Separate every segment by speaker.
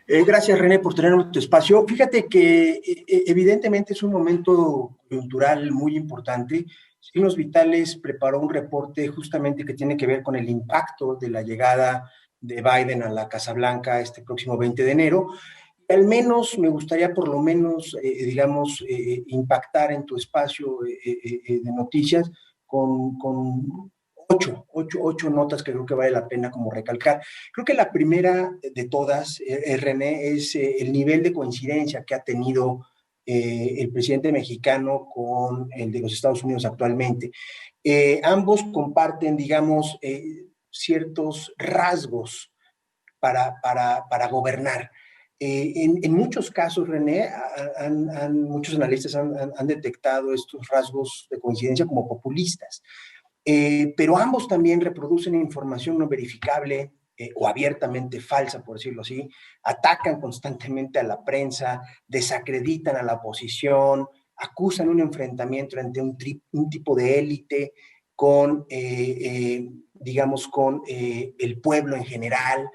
Speaker 1: Gracias, René, por tener tu espacio. Fíjate que evidentemente es un momento coyuntural muy importante. Signos Vitales preparó un reporte justamente que tiene que ver con el impacto de la llegada de Biden a la Casa Blanca este próximo 20 de enero. Al menos me gustaría por lo menos, digamos, impactar en tu espacio de noticias con ocho notas que creo que vale la pena como recalcar. Creo que la primera de todas, René, es el nivel de coincidencia que ha tenido el presidente mexicano con el de los Estados Unidos actualmente. Ambos comparten, digamos, ciertos rasgos para gobernar. En muchos casos, René, muchos analistas han detectado estos rasgos de coincidencia como populistas, pero ambos también reproducen información no verificable o abiertamente falsa, por decirlo así, atacan constantemente a la prensa, desacreditan a la oposición, acusan un enfrentamiento entre un tipo de élite con, digamos, con el pueblo en general,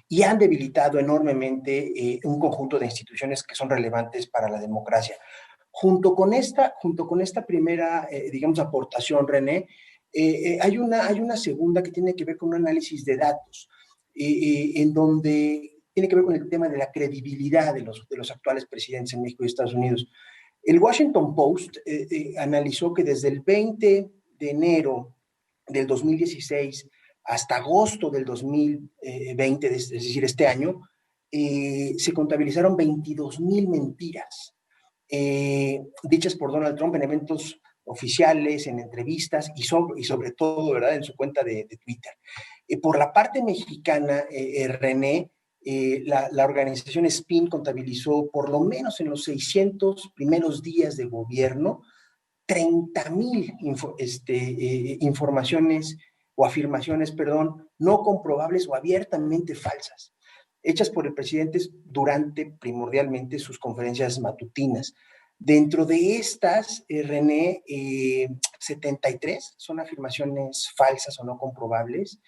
Speaker 1: y han debilitado enormemente un conjunto de instituciones que son relevantes para la democracia. Junto con esta primera, digamos, aportación, René, hay una segunda que tiene que ver con un análisis de datos, en donde tiene que ver con el tema de la credibilidad de los actuales presidentes en México y Estados Unidos. El Washington Post analizó que desde el 20 de enero del 2016 hasta agosto del 2020, es decir, este año, se contabilizaron 22,000 mentiras dichas por Donald Trump en eventos oficiales, en entrevistas y sobre todo, ¿verdad?, en su cuenta de Twitter. Por la parte mexicana, René, la organización SPIN contabilizó por lo menos en los 600 primeros días de gobierno 30,000 informaciones o afirmaciones, perdón, no comprobables o abiertamente falsas, hechas por el presidente durante primordialmente sus conferencias matutinas. Dentro de estas, René, 73 son afirmaciones falsas o no comprobables,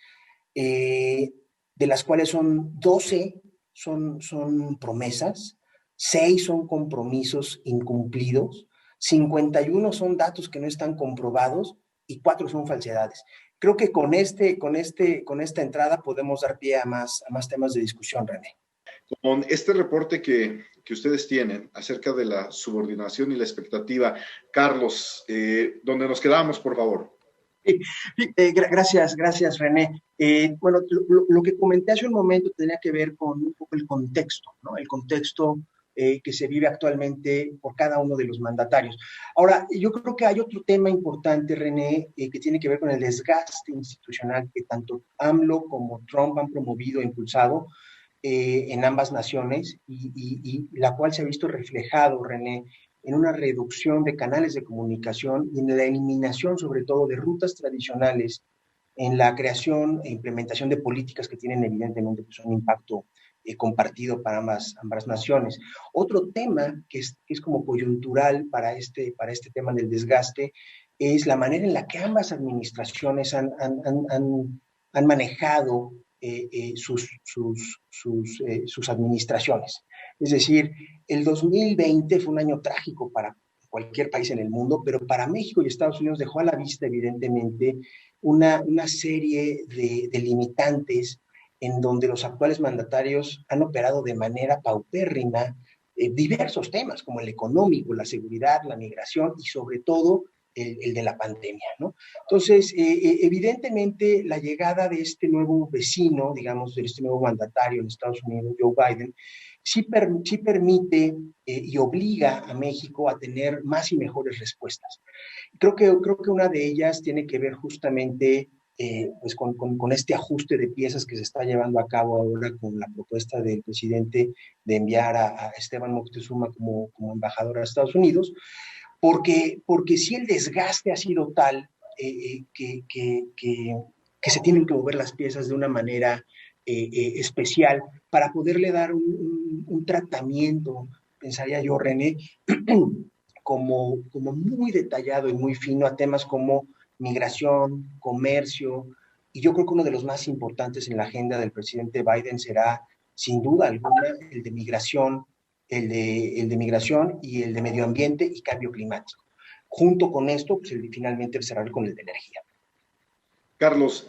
Speaker 1: de las cuales son 12 son promesas, 6 son compromisos incumplidos, 51 son datos que no están comprobados y 4 son falsedades. Creo que con esta entrada podemos dar pie a más temas de discusión, René.
Speaker 2: Con este reporte que ustedes tienen acerca de la subordinación y la expectativa, Carlos, ¿dónde nos quedamos, por favor?
Speaker 1: Sí, gracias, René. Bueno, lo que comenté hace un momento tenía que ver con un poco el contexto, ¿no? El contexto que se vive actualmente por cada uno de los mandatarios. Ahora, yo creo que hay otro tema importante, René, que tiene que ver con el desgaste institucional que tanto AMLO como Trump han promovido e impulsado en ambas naciones y la cual se ha visto reflejado, René, en una reducción de canales de comunicación y en la eliminación, sobre todo, de rutas tradicionales, en la creación e implementación de políticas que tienen evidentemente pues, un impacto compartido para ambas naciones. Otro tema que es como coyuntural para este tema del desgaste es la manera en la que ambas administraciones han manejado sus administraciones. Es decir, el 2020 fue un año trágico para cualquier país en el mundo, pero para México y Estados Unidos dejó a la vista, evidentemente, una serie de limitantes en donde los actuales mandatarios han operado de manera paupérrima diversos temas, como el económico, la seguridad, la migración y sobre todo el de la pandemia, ¿no? Entonces, evidentemente, la llegada de este nuevo vecino, digamos, de este nuevo mandatario en Estados Unidos, Joe Biden, sí permite y obliga a México a tener más y mejores respuestas. Creo que una de ellas tiene que ver justamente pues con este ajuste de piezas que se está llevando a cabo ahora con la propuesta del presidente de enviar a Esteban Moctezuma como embajador a Estados Unidos, porque si el desgaste ha sido tal que se tienen que mover las piezas de una manera especial para poderle dar un tratamiento, pensaría yo, René, como muy detallado y muy fino a temas como migración, comercio, y yo creo que uno de los más importantes en la agenda del presidente Biden será sin duda alguna, el de migración y el de medio ambiente y cambio climático. Junto con esto, pues finalmente cerrar con el de energía.
Speaker 2: Carlos,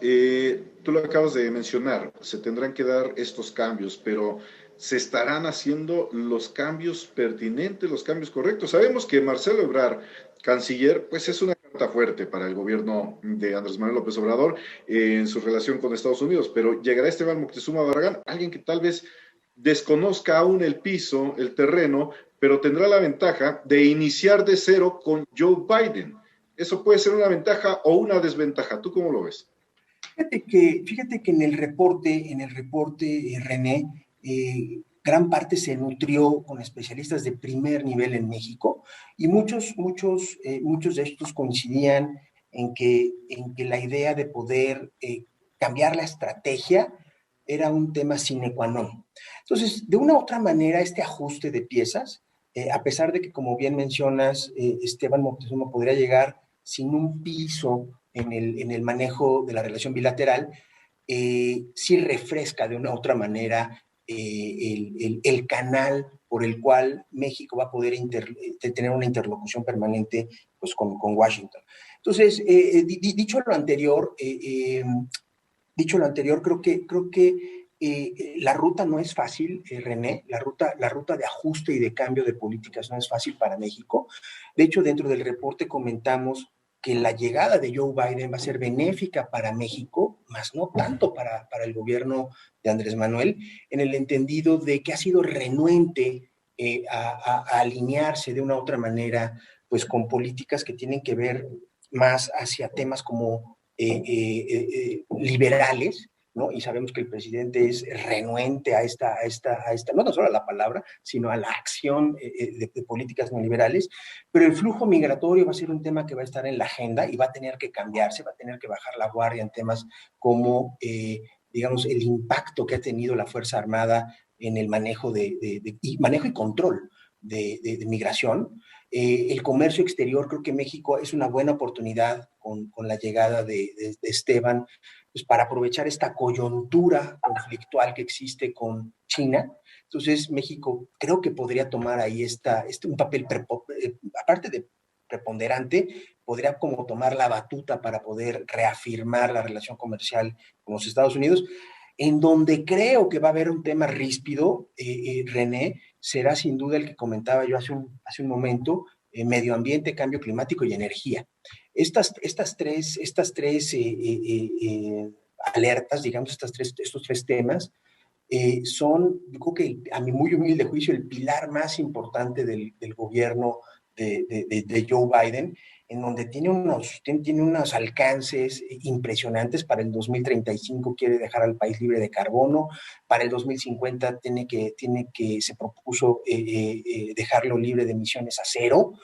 Speaker 2: tú lo acabas de mencionar, se tendrán que dar estos cambios, pero ¿se estarán haciendo los cambios pertinentes, los cambios correctos? Sabemos que Marcelo Ebrard, canciller, pues es una carta fuerte para el gobierno de Andrés Manuel López Obrador en su relación con Estados Unidos, pero llegará Esteban Moctezuma Barragán, alguien que tal vez desconozca aún el piso, el terreno, pero tendrá la ventaja de iniciar de cero con Joe Biden. Eso puede ser una ventaja o una desventaja. ¿Tú cómo lo ves?
Speaker 1: Fíjate que en el reporte René, gran parte se nutrió con especialistas de primer nivel en México y muchos de estos coincidían en que la idea de poder cambiar la estrategia era un tema sine qua non. Entonces, de una u otra manera, este ajuste de piezas, a pesar de que, como bien mencionas, Esteban Moctezuma podría llegar sin un piso en el manejo de la relación bilateral, sí refresca de una u otra manera el canal por el cual México va a poder tener una interlocución permanente pues, con Washington. Entonces, dicho lo anterior, creo que la ruta no es fácil, René, la ruta de ajuste y de cambio de políticas no es fácil para México. De hecho, dentro del reporte comentamos que la llegada de Joe Biden va a ser benéfica para México, más no tanto para el gobierno de Andrés Manuel, en el entendido de que ha sido renuente a alinearse de una u otra manera pues con políticas que tienen que ver más hacia temas como liberales, ¿no? Y sabemos que el presidente es renuente a no tan solo a la palabra, sino a la acción de políticas neoliberales, pero el flujo migratorio va a ser un tema que va a estar en la agenda y va a tener que cambiarse, va a tener que bajar la guardia en temas como, digamos, el impacto que ha tenido la Fuerza Armada en el manejo manejo y control de migración. El comercio exterior, creo que México es una buena oportunidad con la llegada de Esteban, pues para aprovechar esta coyuntura conflictual que existe con China. Entonces, México creo que podría tomar ahí un papel, aparte de preponderante, podría como tomar la batuta para poder reafirmar la relación comercial con los Estados Unidos. En donde creo que va a haber un tema ríspido, René, será sin duda el que comentaba yo hace un momento, medio ambiente, cambio climático y energía. Estas tres alertas, digamos, estos tres temas, son, yo creo que a mi muy humilde juicio, el pilar más importante del gobierno de Joe Biden, en donde tiene unos alcances impresionantes. Para el 2035 quiere dejar al país libre de carbono, para el 2050 se propuso dejarlo libre de emisiones a cero.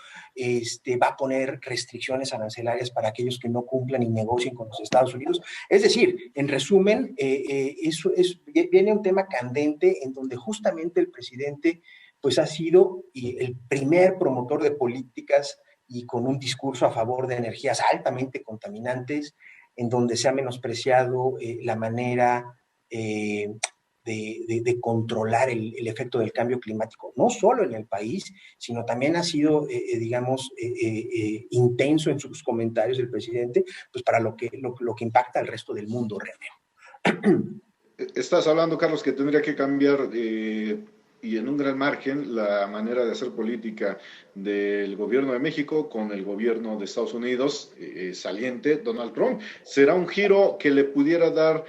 Speaker 1: Va a poner restricciones arancelarias para aquellos que no cumplan y negocien con los Estados Unidos. Es decir, en resumen, viene un tema candente en donde justamente el presidente pues ha sido el primer promotor de políticas y con un discurso a favor de energías altamente contaminantes, en donde se ha menospreciado la manera de controlar el efecto del cambio climático, no solo en el país, sino también ha sido, digamos, intenso en sus comentarios el presidente, pues para lo que impacta al resto del mundo, René.
Speaker 2: Estás hablando, Carlos, que tendría que cambiar y en un gran margen la manera de hacer política del gobierno de México con el gobierno de Estados Unidos saliente, Donald Trump. Será un giro que le pudiera dar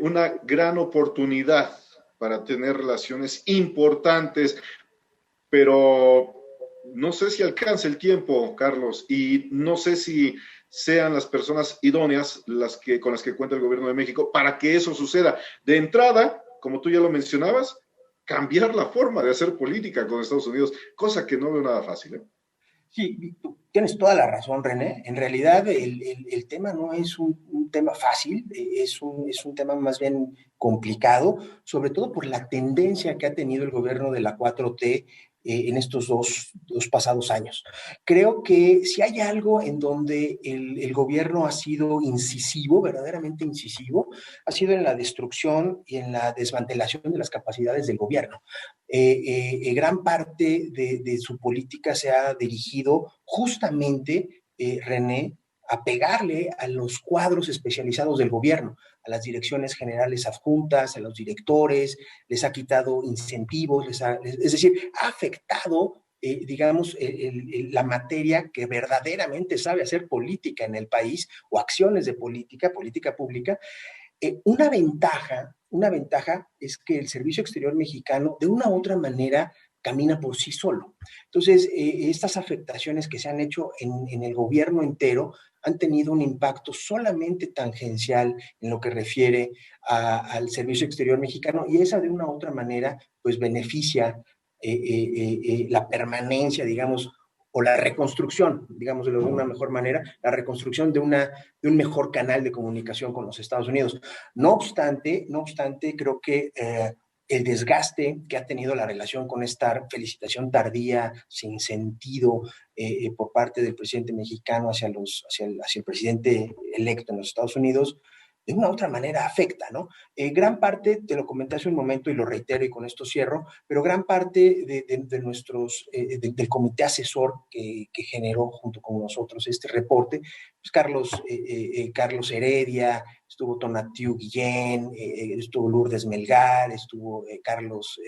Speaker 2: una gran oportunidad para tener relaciones importantes, pero no sé si alcance el tiempo, Carlos, y no sé si sean las personas idóneas con las que cuenta el gobierno de México para que eso suceda. De entrada, como tú ya lo mencionabas, cambiar la forma de hacer política con Estados Unidos, cosa que no veo nada fácil.
Speaker 1: Sí, tienes toda la razón, René. En realidad el tema no es un tema fácil, es un tema más bien complicado, sobre todo por la tendencia que ha tenido el gobierno de la 4T en estos dos pasados años. Creo que si hay algo en donde el gobierno ha sido incisivo, verdaderamente incisivo, ha sido en la destrucción y en la desmantelación de las capacidades del gobierno. Gran parte de su política se ha dirigido justamente, René, a pegarle a los cuadros especializados del gobierno, a las direcciones generales adjuntas, a los directores, les ha quitado incentivos, es decir, ha afectado, digamos, la materia que verdaderamente sabe hacer política en el país o acciones de política pública. Una ventaja es que el Servicio Exterior Mexicano, de una u otra manera, camina por sí solo. Entonces, estas afectaciones que se han hecho en el gobierno entero han tenido un impacto solamente tangencial en lo que refiere al Servicio Exterior Mexicano, y esa de una u otra manera pues beneficia la permanencia, digamos, o la reconstrucción, digamos de una mejor manera, la reconstrucción de un mejor canal de comunicación con los Estados Unidos. No obstante, creo que el desgaste que ha tenido la relación con esta felicitación tardía, sin sentido, por parte del presidente mexicano hacia el presidente electo en los Estados Unidos, de una u otra manera afecta, ¿no? Gran parte, te lo comenté hace un momento y lo reitero y con esto cierro, pero gran parte de nuestros, del comité asesor que generó junto con nosotros este reporte, pues Carlos Heredia, estuvo Tonatiu Guillén, estuvo Lourdes Melgar, estuvo Carlos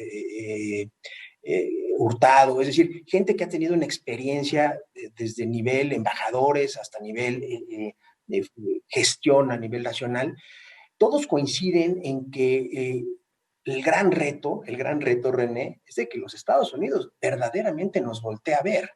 Speaker 1: Hurtado, es decir, gente que ha tenido una experiencia desde nivel embajadores hasta nivel de gestión a nivel nacional. Todos coinciden en que el gran reto, René, es de que los Estados Unidos verdaderamente nos voltea a ver,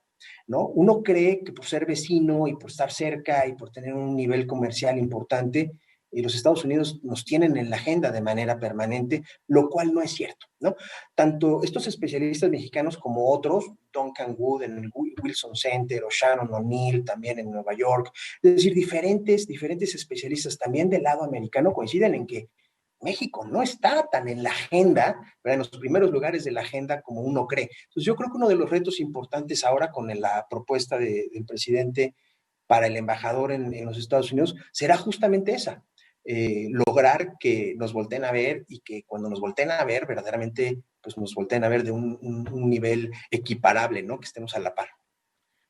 Speaker 1: ¿no? Uno cree que por ser vecino y por estar cerca y por tener un nivel comercial importante, los Estados Unidos nos tienen en la agenda de manera permanente, lo cual no es cierto, ¿no? Tanto estos especialistas mexicanos como otros, Duncan Wood en el Wilson Center o Shannon O'Neill también en Nueva York, es decir, diferentes especialistas también del lado americano coinciden en que México no está tan en la agenda, ¿verdad? En los primeros lugares de la agenda como uno cree. Entonces yo creo que uno de los retos importantes ahora con la propuesta del presidente para el embajador en los Estados Unidos será justamente esa, lograr que nos volteen a ver y que cuando nos volteen a ver verdaderamente pues nos volteen a ver de un nivel equiparable, ¿no? Que estemos a la par.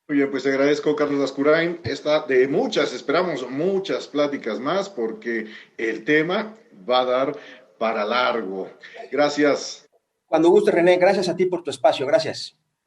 Speaker 2: Muy bien, pues te agradezco, Carlos Lascurain. Esta de muchas, esperamos muchas pláticas más porque el tema va a dar para largo. Gracias.
Speaker 1: Cuando guste, René, gracias a ti por tu espacio, gracias.